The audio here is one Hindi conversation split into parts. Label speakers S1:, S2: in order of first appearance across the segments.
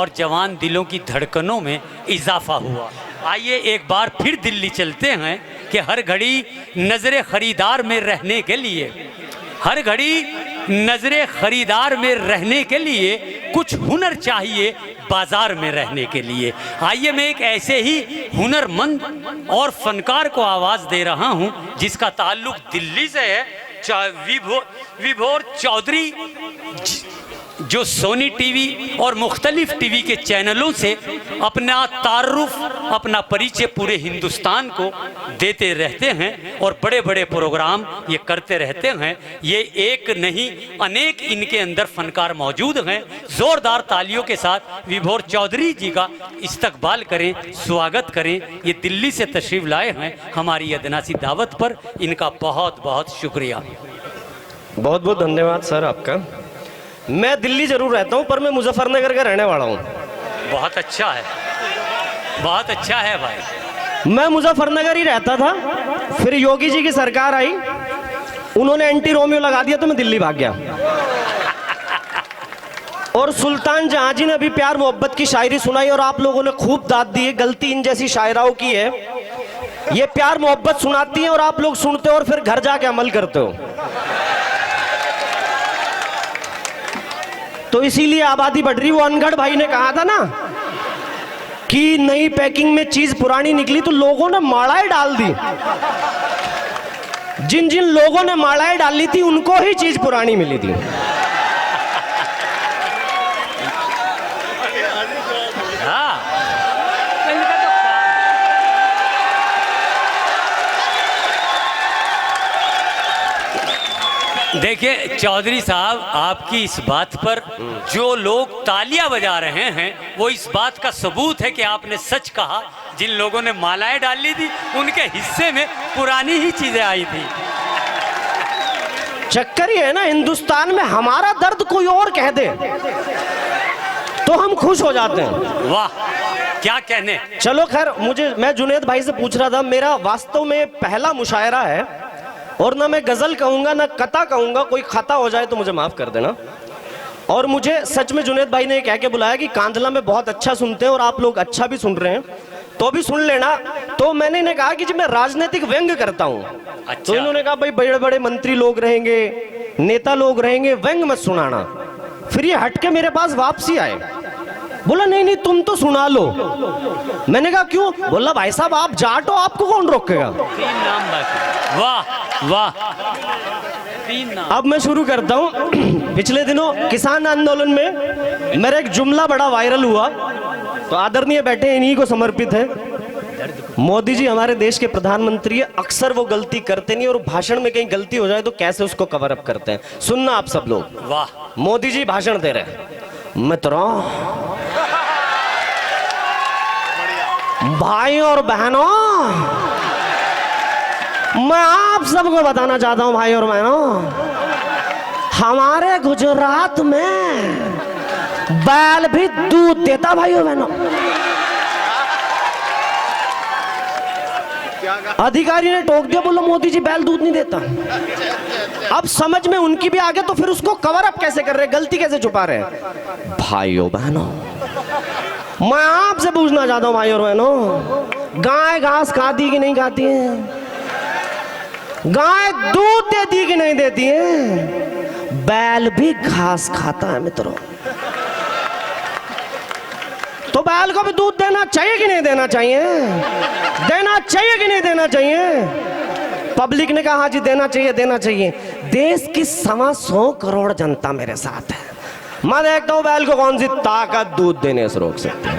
S1: और जवान दिलों की धड़कनों में इजाफा हुआ। आइए एक बार फिर दिल्ली चलते हैं कि हर घड़ी नज़रे ख़रीदार में रहने के लिए, हर घड़ी नज़रे ख़रीदार में रहने के लिए कुछ हुनर चाहिए बाज़ार में रहने के लिए। आइए मैं एक ऐसे ही हुनरमंद और फ़नकार को आवाज़ दे रहा हूँ जिसका ताल्लुक़ दिल्ली से है, विभोर चौधरी, जो सोनी टीवी और मुख्तलिफ टीवी के चैनलों से अपना तारुफ, अपना परिचय पूरे हिंदुस्तान को देते रहते हैं और बड़े बड़े प्रोग्राम ये करते रहते हैं। ये एक नहीं अनेक इनके अंदर फनकार मौजूद हैं। ज़ोरदार तालियों के साथ विभोर चौधरी जी का इस्तकबाल करें, स्वागत करें। ये दिल्ली से तशरीफ़ लाए हैं हमारी अदना सी दावत पर, इनका बहुत बहुत शुक्रिया।
S2: बहुत बहुत धन्यवाद सर आपका। मैं दिल्ली जरूर रहता हूँ पर मैं मुजफ्फरनगर का रहने वाला हूँ।
S1: बहुत अच्छा है, बहुत अच्छा है भाई।
S2: मैं मुजफ्फरनगर ही रहता था, फिर योगी जी की सरकार आई, उन्होंने एंटी रोमियो लगा दिया तो मैं दिल्ली भाग गया। और सुल्तान जहां जी ने अभी प्यार मोहब्बत की शायरी सुनाई और आप लोगों ने खूब दाद दी है। गलती इन जैसी शायराओं की है, ये प्यार मोहब्बत सुनाती है और आप लोग सुनते हो और फिर घर जाके अमल करते हो। तो इसीलिए आबादी बढ़ रही। वो अनगढ़ भाई ने कहा था ना कि नई पैकिंग में चीज पुरानी निकली तो लोगों ने माड़ाई डाल दी। जिन जिन लोगों ने माड़ाई डाली थी उनको ही चीज पुरानी मिली थी।
S1: देखिए चौधरी साहब, आपकी इस बात पर जो लोग तालियां बजा रहे हैं वो इस बात का सबूत है कि आपने सच कहा। जिन लोगों ने मालाएं डाली थी उनके हिस्से में पुरानी ही चीजें आई थी।
S2: चक्कर ये है ना, हिंदुस्तान में हमारा दर्द कोई और कह दे तो हम खुश हो जाते हैं।
S1: वाह क्या कहने।
S2: चलो खैर, मैं जुनेद भाई से पूछ रहा था, मेरा वास्तव में पहला मुशायरा है और ना मैं गजल कहूंगा ना कता कहूंगा, कोई खता हो जाए तो मुझे माफ कर देना। और मुझे सच में जुनेद भाई ने कह के बुलाया कि कांधला में बहुत अच्छा सुनते हैं और आप लोग अच्छा भी सुन रहे हैं तो भी सुन लेना। तो मैंने इन्हें कहा कि जी मैं राजनीतिक व्यंग करता हूँ। अच्छा। तो इन्होंने कहा भाई बड़े बड़े मंत्री लोग रहेंगे, नेता लोग रहेंगे, व्यंग मत सुनाना। फिर ये हटके मेरे पास वापसी आए, बोला नहीं नहीं तुम तो सुना लो। मैंने कहा क्यों? बोला भाई साहब आप जाट हो, आपको कौन रोकेगा।
S1: 3 नाम बाकी। वाह वाह, 3 नाम।
S2: अब मैं शुरू करता हूँ। पिछले दिनों किसान आंदोलन में मेरा एक जुमला बड़ा वायरल हुआ, तो आदरणीय बैठे इन्हीं को समर्पित है। मोदी जी हमारे देश के प्रधानमंत्री है, अक्सर वो गलती करते नहीं और भाषण में कहीं गलती हो जाए तो कैसे उसको कवर अप करते हैं। सुनना आप सब लोग।
S1: वाह।
S2: मोदी जी भाषण दे रहे, मित्रों, भाई और बहनों, मैं आप सबको बताना चाहता हूं भाई और बहनों, हमारे गुजरात में बैल भी दूध देता। भाई और बहनों, अधिकारी ने टोक दिया, बोला मोदी जी बैल दूध नहीं देता। अब समझ में उनकी भी आ गया तो फिर उसको कवर अप कैसे कर रहे, गलती कैसे छुपा रहे। भाइयों बहनों, मैं आपसे पूछना चाहता हूं भाइयों और बहनों, गाय घास खाती कि नहीं खाती है? गाय दूध देती कि नहीं देती है? बैल भी घास खाता है मित्रों। तो बैल को भी दूध देना चाहिए कि नहीं देना चाहिए? देना चाहिए कि नहीं देना चाहिए? पब्लिक ने कहा हाँ जी देना चाहिए, देना चाहिए। देश की 125 करोड़ जनता मेरे साथ है। मैं देखता हूं बैल को कौन सी ताकत दूध देने से रोक सकती है।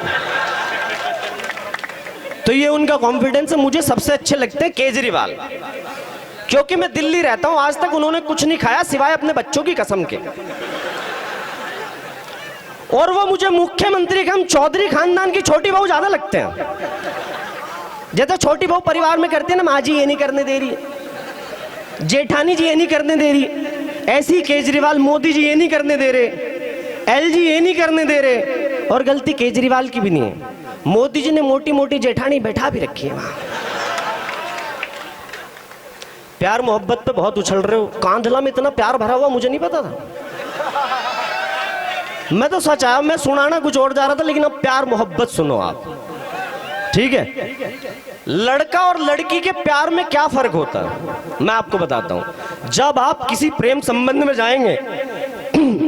S2: तो ये उनका कॉन्फिडेंस है। मुझे सबसे अच्छे लगते हैं केजरीवाल, क्योंकि मैं दिल्ली रहता हूं, आज तक उन्होंने कुछ नहीं खाया सिवाय अपने बच्चों की कसम के। और वो मुझे मुख्यमंत्री के हम चौधरी खानदान की छोटी बहू ज्यादा लगते हैं। जैसे छोटी बहू परिवार में करते हैं ना, माँ जी ये नहीं करने दे रही, जेठानी जी ये नहीं करने दे रही, ऐसी केजरीवाल मोदी जी ये नहीं करने दे रहे, एलजी ये नहीं करने दे रहे। और गलती केजरीवाल की भी नहीं है, मोदी जी ने मोटी मोटी जेठानी बैठा भी रखी है वहां। प्यार मोहब्बत पे बहुत उछल रहे हो, कांधला में इतना प्यार भरा हुआ मुझे नहीं पता था। मैं तो सच आया, मैं सुनाना कुछ और जा रहा था, लेकिन अब प्यार मोहब्बत सुनो आप, ठीक है। लड़का और लड़की के प्यार में क्या फर्क होता है मैं आपको बताता हूं। जब आप किसी प्रेम संबंध में जाएंगे,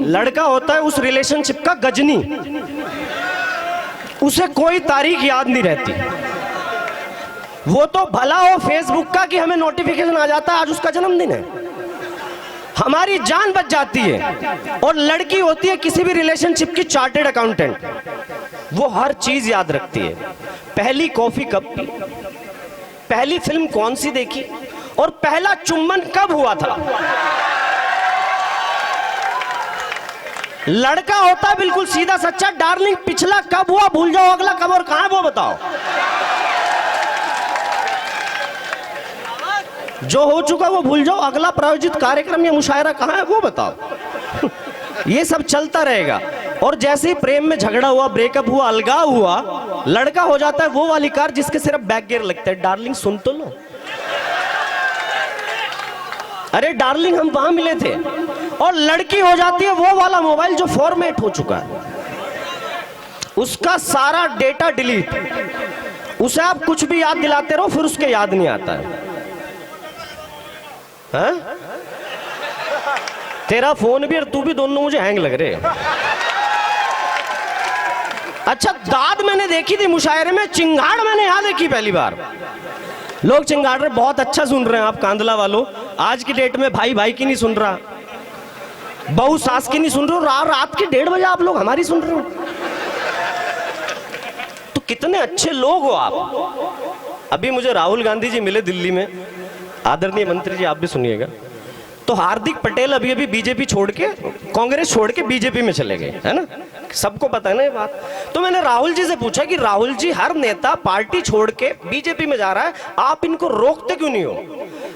S2: लड़का होता है उस रिलेशनशिप का गजनी, उसे कोई तारीख याद नहीं रहती। वो तो भला हो फेसबुक का कि हमें नोटिफिकेशन आ जाता है आज उसका जन्मदिन है, हमारी जान बच जाती है। और लड़की होती है किसी भी रिलेशनशिप की चार्टेड अकाउंटेंट, वो हर चीज याद रखती है। पहली कॉफी कब पी, पहली फिल्म कौन सी देखी, और पहला चुम्बन कब हुआ था। लड़का होता है बिल्कुल सीधा सच्चा, डार्लिंग पिछला कब हुआ भूल जाओ, अगला कब और कहां वो बताओ। जो हो चुका वो भूल जाओ, अगला प्रायोजित कार्यक्रम या मुशायरा कहां है वो बताओ। ये सब चलता रहेगा। और जैसे ही प्रेम में झगड़ा हुआ, ब्रेकअप हुआ, अलगाव हुआ, लड़का हो जाता है वो वाली कार जिसके सिर्फ बैक गियर लगता है। डार्लिंग सुन तो लो, अरे डार्लिंग हम वहां मिले थे। और लड़की हो जाती है वो वाला मोबाइल जो फॉर्मेट हो चुका है, उसका सारा डेटा डिलीट, उसे आप कुछ भी याद दिलाते रहो फिर उसके याद नहीं आता है। हाँ? तेरा फोन भी और तू भी दोनों मुझे हैंग लग रहे हैं। अच्छा, दाद मैंने देखी थी मुशायरे में, चिंगाड़ मैंने यहां देखी पहली बार। लोग चिंगाड़ रहे, बहुत अच्छा सुन रहे हैं आप कांदला वालों। आज की डेट में भाई भाई की नहीं सुन रहा, बहू सास की नहीं सुन रहे हो, रात के 1:30 बजे आप लोग हमारी सुन रहे हो। तो कितने अच्छे लोग हो आप। अभी मुझे राहुल गांधी जी मिले दिल्ली में, आदरणीय मंत्री जी आप भी सुनिएगा। तो हार्दिक पटेल अभी अभी बीजेपी छोड़ के, कांग्रेस छोड़ के बीजेपी में चले गए, है ना, सबको पता है ना ये बात। तो मैंने राहुल जी से पूछा कि राहुल जी, हर नेता पार्टी छोड़ के बीजेपी में जा रहा है, आप इनको रोकते क्यों नहीं हो।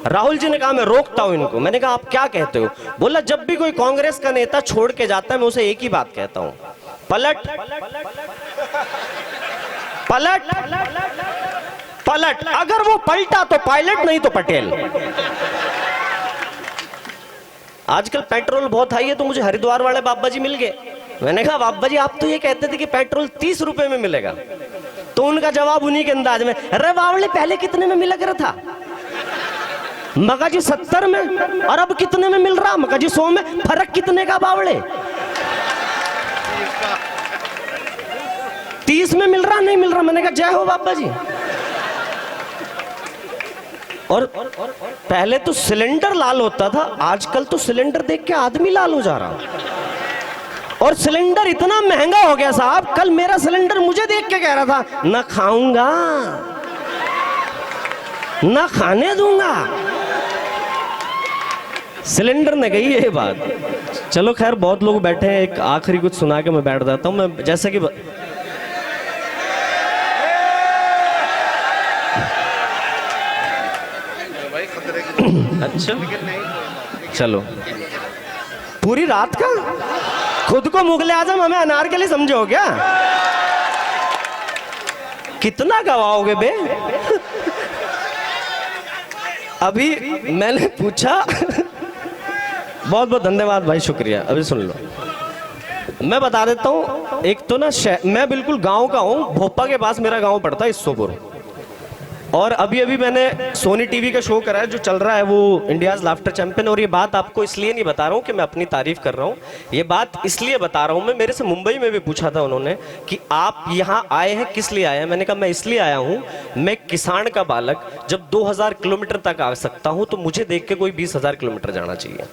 S2: राहुल जी ने कहा मैं रोकता हूं इनको। मैंने कहा आप क्या कहते हो। बोला जब भी कोई कांग्रेस का नेता छोड़ के जाता है मैं उसे एक ही बात कहता हूं, पलट पलट पलट। अगर वो पलटा तो पायलट, नहीं तो पटेल। आजकल पेट्रोल बहुत हाई है, तो मुझे हरिद्वार वाले बाबा जी मिल गए। मैंने कहा बाबा जी आप तो ये कहते थे कि पेट्रोल 30 रुपए में मिलेगा। तो उनका जवाब उन्हीं के अंदाज में, अरे बावले पहले कितने में मिला कर था। मगा जी 70 में, और अब कितने में मिल रहा। मगा जी 100 में, फर्क कितने का बावले। 30 में मिल रहा, नहीं मिल रहा। मैंने कहा जय हो बाबा जी। और पहले तो सिलेंडर लाल होता था, आजकल तो सिलेंडर देख के आदमी लाल हो जा रहा। और सिलेंडर इतना महंगा हो गया साहब, कल मेरा सिलेंडर मुझे देख के कह रहा था ना खाऊंगा ना खाने दूंगा। सिलेंडर ने कही ये बात। चलो खैर, बहुत लोग बैठे हैं, एक आखिरी कुछ सुना के मैं बैठ जाता हूं। मैं जैसे कि अच्छा चलो, पूरी रात का खुद को मुगले आजम हमें अनार के लिए समझो क्या। कितना गवाओगे बे। अभी मैंने पूछा, बहुत बहुत धन्यवाद भाई, शुक्रिया। अभी सुन लो, मैं बता देता हूँ। एक तो ना मैं बिल्कुल गांव का हूँ, भोपा के पास मेरा गांव पड़ता है, इसोपुर। और अभी अभी मैंने सोनी टीवी का शो करा है जो चल रहा है, वो इंडियाज लाफ्टर चैंपियन। और ये बात आपको इसलिए नहीं बता रहा हूँ कि मैं अपनी तारीफ कर रहा हूँ, ये बात इसलिए बता रहा हूँ। मैं मेरे से मुंबई में भी पूछा था उन्होंने कि आप यहाँ आए हैं किस लिए आए हैं। मैंने कहा मैं इसलिए आया हूँ, मैं किसान का बालक जब 2000 किलोमीटर तक आ सकता हूँ तो मुझे देख के कोई 20,000 किलोमीटर जाना चाहिए।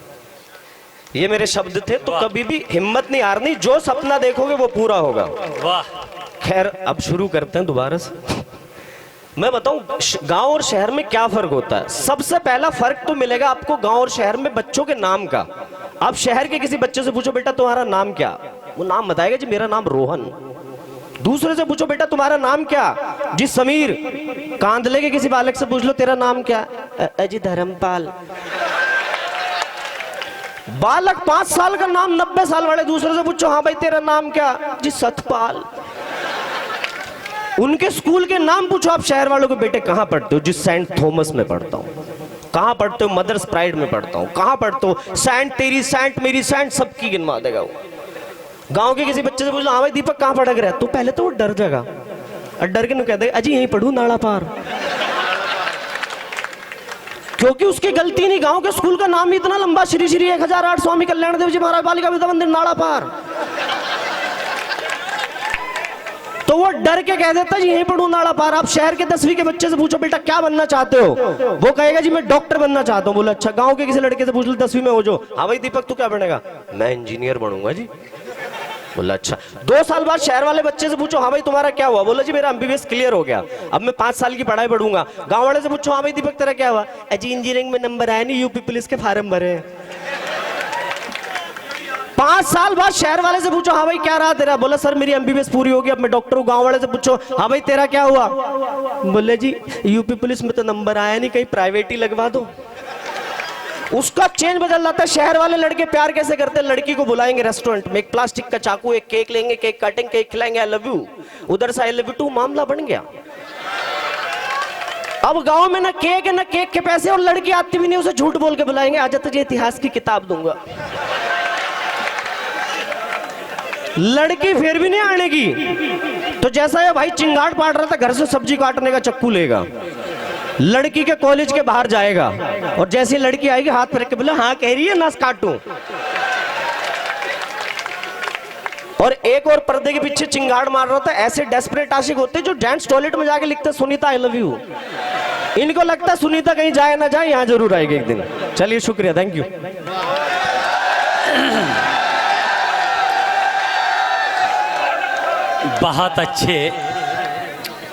S2: ये मेरे शब्द थे। तो कभी भी हिम्मत नहीं हारनी, जो सपना देखोगे वो पूरा होगा।
S1: वाह।
S2: खैर अब शुरू करते हैं दोबारा से। मैं बताऊं गांव और शहर में क्या फर्क होता है। सबसे पहला फर्क तो मिलेगा आपको गांव और शहर में बच्चों के नाम का। आप शहर के किसी बच्चे से पूछो बेटा तुम्हारा नाम क्या, वो नाम बताएगा जी मेरा नाम रोहन। दूसरे से पूछो बेटा तुम्हारा नाम क्या, जी समीर। कांदले के किसी बालक से पूछ लो तेरा नाम क्या, जी धर्मपाल। बालक 5 साल का नाम 90 साल वाले दूसरे से पूछो, हाँ भाई तेरा नाम क्या, जी सतपाल। उनके स्कूल के नाम पूछो आप शहर वालों को, बेटे कहाँ पढ़ते हो, जिस सेंट थॉमस में पढ़ता हूँ। कहाँ पढ़ते हो, मदर्स प्राइड में पढ़ता हूँ। कहाँ पढ़ते हो, सेंट तेरी सेंट मेरी सेंट, सबकी गिनवा देगा वो। गांव के किसी बच्चे से पूछ लो, हाँ भाई दीपक कहाँ पढ़ रहा है, तो पहले तो वो डर जाएगा और डर के नु कहते अजी यहीं पढ़ू नाला पार, क्योंकि उसकी गलती नहीं, गांव के स्कूल का नाम ही इतना लंबा, श्री श्री 1008 स्वामी कल्याण देव जी महाराज बालिका विद्या मंदिर नाला पार, तो वो डर के कह देता जी यहीं पढ़ू नाला पार। आप शहर के 10वीं के बच्चे से पूछो बेटा क्या बनना चाहते हो, वो कहेगा जी मैं डॉक्टर बनना चाहता हूँ। बोला अच्छा। गांव के किसी लड़के से पूछ लो 10वीं में हो जो, हाँ भाई दीपक तू क्या बनेगा, मैं इंजीनियर बनूंगा जी। बोला अच्छा। 2 साल बाद शहर वाले बच्चे से पूछो, हाँ भाई तुम्हारा क्या हुआ, बोला जी मेरा एमबीबीएस क्लियर हो गया, अब मैं 5 साल की पढ़ाई पढ़ूंगा। गांव वाले से पूछो, हाँ भाई दीपक तेरा क्या हुआ, जी इंजीनियरिंग में नंबर आया नहीं, यूपी पुलिस के फार्म भरे। 5 साल बाद शहर वाले से पूछो, हाँ भाई क्या रहा तेरा, बोला सर मेरी एमबीबीएस पूरी होगी, अब मैं डॉक्टर हूँ। गांव वाले से पूछो, हाँ भाई तेरा क्या हुआ, बोले जी यूपी पुलिस में तो नंबर आया नहीं, कहीं प्राइवेट ही लगवा दो। उसका चेंज बदल जाता है। शहर वाले लड़के प्यार कैसे करते हैं, लड़की को बुलाएंगे रेस्टोरेंट में, एक प्लास्टिक का चाकू, एक केक लेंगे, केक काटेंगे, केक खिलाएंगे, आई लव यू, उधर से आई लव यू टू, मामला बन गया। अब गांव में ना केक है ना केक के पैसे, और लड़की आती भी नहीं, उसे झूठ बोल के बुलाएंगे, आजा तुझे इतिहास की किताब दूंगा। लड़की फिर भी नहीं आने की, तो जैसा ये भाई चिंगाट पाट रहा था, घर से सब्जी काटने का चक्कू लेगा, लड़की के कॉलेज के बाहर जाएगा, और जैसी लड़की आएगी हाथ पर रख के बोले हाँ कह रही है ना काटूं, और एक और पर्दे के पीछे चिंगाड़ मार रहा था। ऐसे डेस्परेट आशिक होते जो जेंट्स टॉयलेट में जाके लिखते सुनीता आई लव यू, इनको लगता है सुनीता कहीं जाए ना जाए, यहां जरूर आएगी एक दिन। चलिए शुक्रिया, थैंक यू।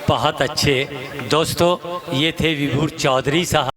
S1: बहुत अच्छे दोस्तों, ये थे विभूर चौधरी साहब।